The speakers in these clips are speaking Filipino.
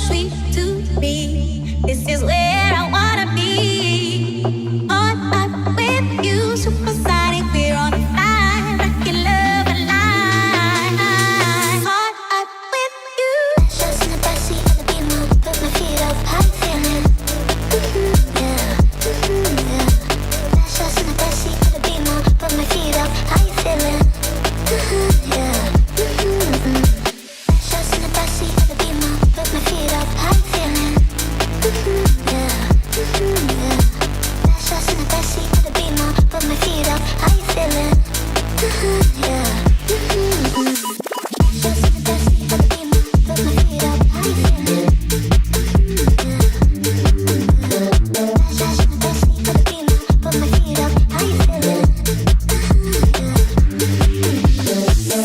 sweet to me. This is where I wanna be. On up with you, supersonic. We're on fire, rockin' love alive. On up with you. Just in the backseat of the Beamer, put my feet up, how you feeling? Yeah, yeah. Just in the backseat of the Beamer, put my feet up, how you feeling? Yeah. Just in the backseat of the Beamer, put my feet up, how you feeling? Yeah, yeah. Just in the backseat of the Beamer, put my feet up, how you feeling? Yeah. Just in the backseat of the Beamer, put my feet up, how you feeling? Just in the backseat of the Beamer, put my feet up, how you feeling?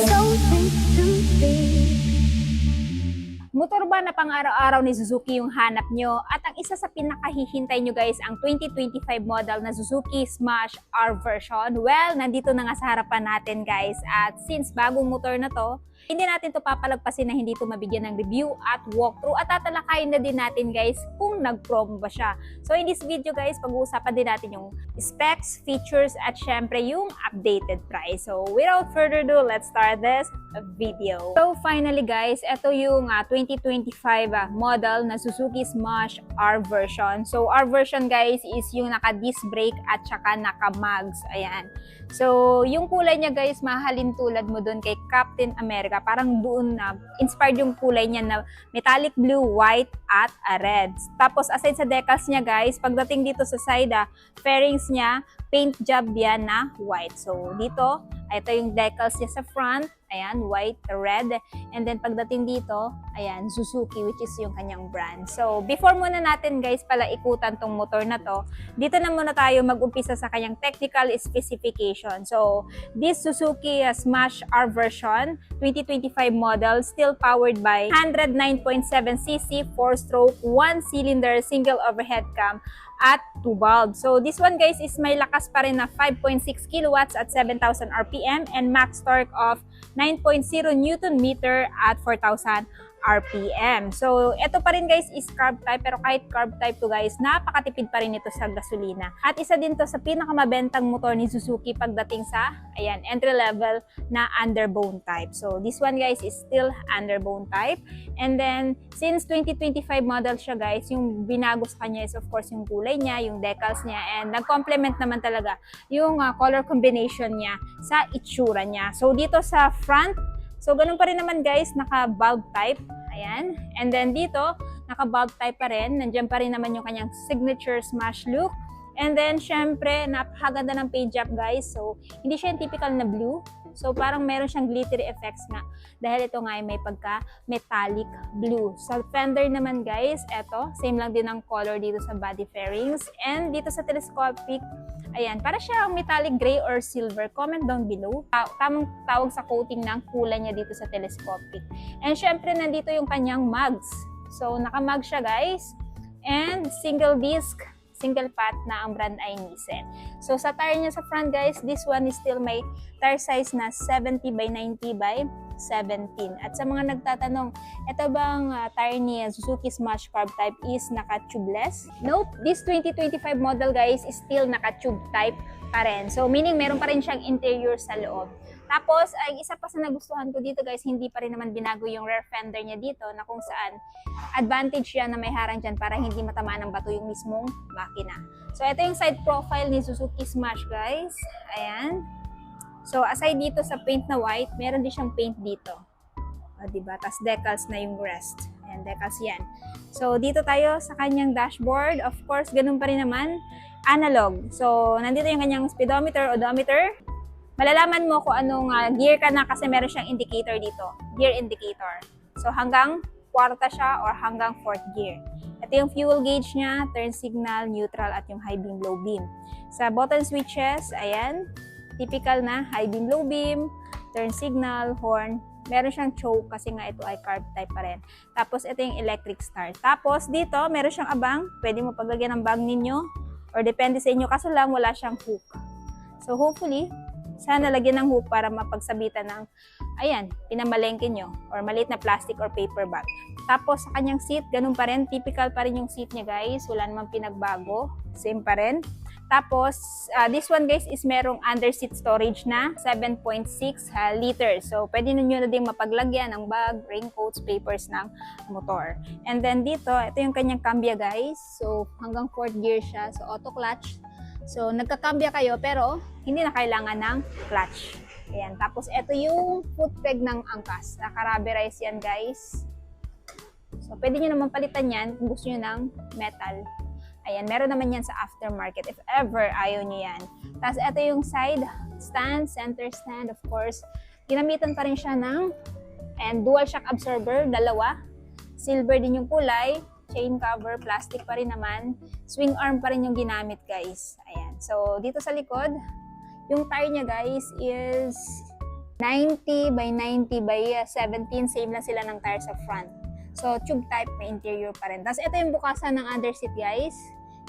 So sweet to be. Motor ba na pang araw-araw ni Suzuki yung hanap nyo? At ang isa sa pinakahihintay nyo guys, ang 2025 model na Suzuki Smash R version. Well, nandito na nga sa harapan natin guys. At since bagong motor na to, hindi natin to papalagpasin na hindi to mabigyan ng review at walkthrough. At tatalakayin na din natin guys kung nag-promo ba siya. So in this video guys, pag-uusapan din natin yung specs, features, at syempre yung updated price. So without further ado, let's start this video. So finally guys, ito yung 2025 model na Suzuki Smash R version. So R version guys is yung naka-disc brake at saka naka-mags. Ayan. So yung kulay niya guys, mahalin tulad mo dun kay Captain America. Parang doon na inspired yung kulay niya na metallic blue, white, at red. Tapos aside sa decals niya guys, pagdating dito sa side, fairings niya, paint job yan na white. So dito, ito yung decals niya sa front. Ayan, white, red. And then pagdating dito, ayan, Suzuki, which is yung kanyang brand. So, before muna natin guys pala ikutan tong motor na to, dito na muna tayo mag-umpisa sa kanyang technical specification. So, this Suzuki Smash R version, 2025 model, still powered by 109.7cc, 4-stroke, 1-cylinder, single overhead cam, at 2 bulbs. So this one guys is may lakas pa rin na 5.6 kilowatts at 7,000 RPM and max torque of 9.0 Newton meter at 4,000 RPM. So, ito pa rin guys is carb type, pero kahit carb type to guys, napakatipid pa rin ito sa gasolina. At isa din to sa pinakamabentang motor ni Suzuki pagdating sa, ayan, entry level na underbone type. So, this one guys is still underbone type. And then, since 2025 model siya guys, yung binago sa kanya is of course yung kulay niya, yung decals niya, and nag-complement naman talaga yung color combination niya sa itsura niya. So, dito sa front, so, ganun pa rin naman guys, naka-bulb type. Ayan. And then dito, naka-bulb type pa rin. Nandiyan pa rin naman yung kanyang signature smash look. And then, syempre, napakaganda ng paint job guys. So, hindi siya yung typical na blue. So, parang meron siyang glittery effects nga. Dahil ito nga ay may pagka-metallic blue. Sa fender naman guys, eto, same lang din ang color dito sa body fairings. And dito sa telescopic, ayan, para siya metallic gray or silver. Comment down below. Tamang tawag sa coating ng kulay niya dito sa telescopic. And syempre, nandito yung kanyang mags. So, naka-mag siya guys. And single disc, single pat na ang brand ay Nissan. So, sa tire niya sa front guys, this one is still may tire size na 70 by 90 by 17. At sa mga nagtatanong, ito bang tire ni Suzuki Smash Carb Type is naka-tubeless? Nope, this 2025 model guys is still naka-tube type pa rin. So, meaning meron pa rin siyang interior sa loob. Tapos, ay isa pa sa nagustuhan ko dito guys, hindi pa rin naman binago yung rear fender niya dito na kung saan advantage yan na may harang dyan para hindi matamaan ng bato yung mismong makina. So, ito yung side profile ni Suzuki Smash guys. Ayan. So, aside dito sa paint na white, meron din siyang paint dito. O, diba? Tapos decals na yung rest. Ayan, decals yan. So, dito tayo sa kanyang dashboard. Of course, ganun pa rin naman. Analog. So, nandito yung kanyang speedometer, odometer. Malalaman mo kung anong gear ka na kasi meron siyang indicator dito. Gear indicator. So, hanggang kwarta siya or hanggang 4th gear. Ito yung fuel gauge niya, turn signal, neutral, at yung high beam, low beam. Sa button switches, ayan, typical na high beam, low beam, turn signal, horn. Meron siyang choke kasi nga ito ay carb type pa rin. Tapos, ito yung electric start. Tapos, dito, meron siyang abang. Pwede mo paglagyan ng bag ninyo or depende sa inyo. Kaso lang, wala siyang hook. So, hopefully, sana lagyan ng hook para mapagsabitan ng, ayan, pinamalengke nyo or maliit na plastic or paper bag. Tapos sa kanyang seat, ganun pa rin. Typical pa rin yung seat niya guys. Wala namang pinagbago. Same pa rin. Tapos, this one guys is merong under seat storage na 7.6 liters. So, pwede nyo na din mapaglagyan ng bag, raincoats, papers ng motor. And then dito, ito yung kanyang cambia guys. So, hanggang 4th gear siya. So, auto clutch. So, nagkakambya kayo pero hindi na kailangan ng clutch. Ayan. Tapos, ito yung foot peg ng angkas. Naka-rubberize yan guys. So, pwede nyo naman palitan yan kung gusto nyo ng metal. Ayan, meron naman yan sa aftermarket if ever ayaw nyo yan. Tapos, ito yung side stand, center stand, of course. Ginamitan pa rin siya ng dual shock absorber, dalawa. Silver din yung kulay. Chain cover, plastic pa rin naman. Swing arm pa rin yung ginamit, guys. Ayan. So, dito sa likod, yung tire niya, guys, is 90 by 90 by 17. Same lang sila ng tire sa front. So, tube type, may interior pa rin. Tapos, ito yung bukasan ng under seat, guys.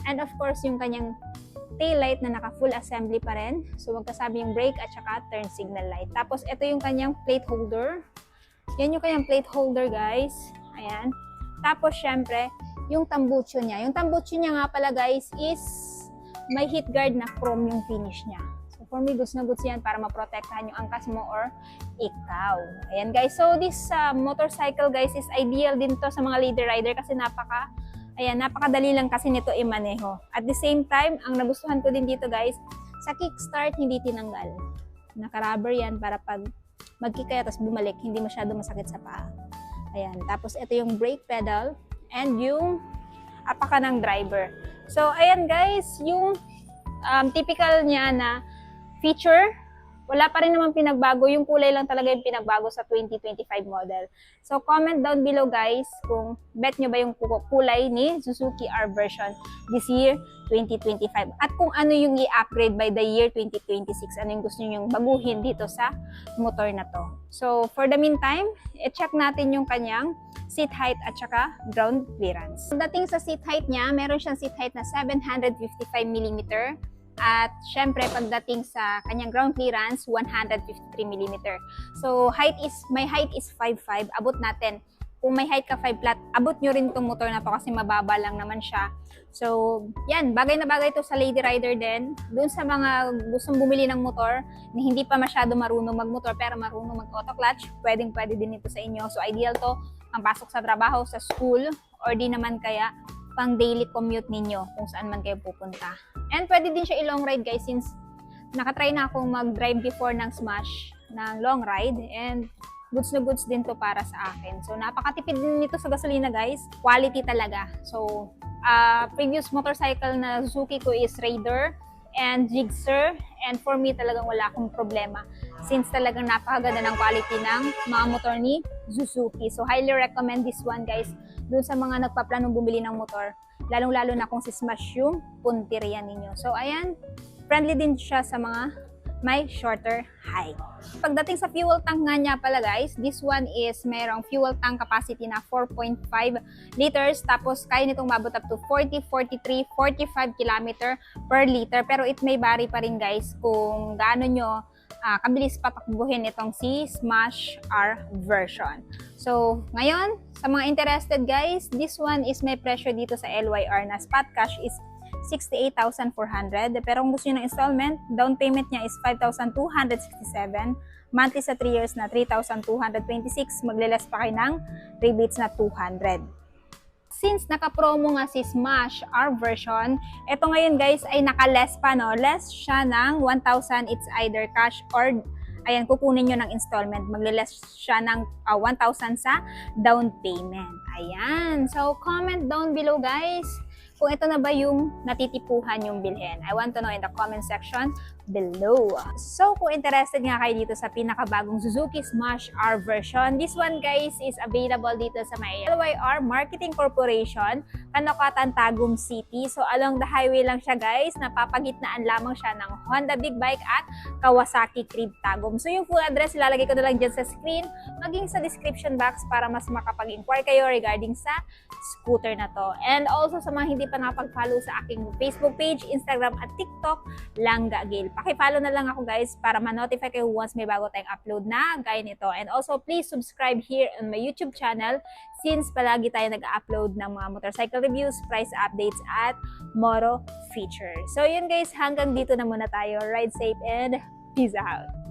And of course, yung kanyang tail light na naka-full assembly pa rin. So, magkasabi yung brake at saka turn signal light. Tapos, ito yung kanyang plate holder. Yan yung kanyang plate holder, guys. Ayan. Tapos, syempre, yung tambucho niya. Yung tambucho niya nga pala, guys, is may heat guard na chrome yung finish niya. For me, goods na goods yan para maprotektahan yung angkas mo or ikaw. Ayan guys, so this motorcycle guys is ideal din to sa mga lady rider kasi napakadali lang kasi nito imaneho. At the same time, ang nagustuhan ko din dito guys, sa kickstart hindi tinanggal. Naka-rubber yan para pag mag-kick kayo tapos bumalik, hindi masyado masakit sa paa. Ayan, tapos ito yung brake pedal and yung apaka ng driver. So ayan guys, yung typical niya na feature, wala pa rin naman pinagbago. Yung kulay lang talaga yung pinagbago sa 2025 model. So, comment down below guys kung bet nyo ba yung kulay ni Suzuki R version this year, 2025. At kung ano yung i-upgrade by the year 2026. Ano yung gusto nyo yung baguhin dito sa motor na to. So, for the meantime, i-check natin yung kanyang seat height at saka ground clearance. Pagdating sa seat height niya, meron siyang seat height na 755mm. At syempre, pagdating sa kanyang ground clearance, 153mm. So, may height is 5'5". Abot natin. Kung may height ka 5 flat, abot nyo rin itong motor na to kasi mababa lang naman siya. So, yan. Bagay na bagay to sa lady rider din. Doon sa mga gustong bumili ng motor na hindi pa masyado marunong magmotor pero marunong mag-auto clutch, pwedeng-pwede din ito sa inyo. So, ideal to ang pasok sa trabaho, sa school, or di naman kaya pang daily commute ninyo kung saan man kayo pupunta. And pwede din siya i-long ride guys since nakatry na akong mag-drive before ng Smash ng long ride and goods na goods din to para sa akin. So napakatipid din nito sa gasolina guys. Quality talaga. So previous motorcycle na Suzuki ko is Raider and Gixxer and for me talagang wala akong problema since talagang napakaganda ng quality ng mga motor ni Suzuki. So highly recommend this one guys. Doon sa mga nagpaplanong bumili ng motor, lalong-lalo na kung si Smash yung punteriya ninyo. So, ayan, friendly din siya sa mga may shorter height. Pagdating sa fuel tank nga niya pala guys, this one is mayroong fuel tank capacity na 4.5 liters. Tapos, kaya nitong mabot up to 40, 43, 45 km per liter. Pero it may vary pa rin guys kung gaano nyo kabilis patakbuhin itong si Smash R version. So, ngayon, sa mga interested guys, this one is may pressure dito sa LYR na spot cash is 68,400. Pero kung gusto nyo ng installment, down payment niya is 5,267. Monthly sa 3 years na 3,226. Magle-less pa kayo ng rebates na 200. Since naka-promo nga si Smash R version, ito ngayon guys ay naka-less pa, no? Less siya ng 1,000. It's either cash or ayan, kukunin nyo ng installment. Magle-less siya ng 1,000 sa down payment. Ayan. So, comment down below guys kung ito na ba yung natitipuhan yung bilhin. I want to know in the comment section below. So, kung interested nga kayo dito sa pinakabagong Suzuki Smash R version, this one guys is available dito sa may LYR Marketing Corporation, Kanokatan, Tagum City. So, along the highway lang siya guys, napapagitnaan lamang siya ng Honda Big Bike at Kawasaki Crib Tagum. So, yung full address, ilalagay ko na lang dyan sa screen, maging sa description box para mas makapag-inquire kayo regarding sa scooter na to. And also sa mga hindi pa nakapag-follow sa aking Facebook page, Instagram at TikTok, Langga Gail. Paki-follow na lang ako guys para ma-notify kayo once may bago tayong upload na gaya nito. And also please subscribe here on my YouTube channel since palagi tayo nag-upload ng mga motorcycle reviews, price updates at Moro features. So yun guys, hanggang dito na muna tayo. Ride safe and peace out!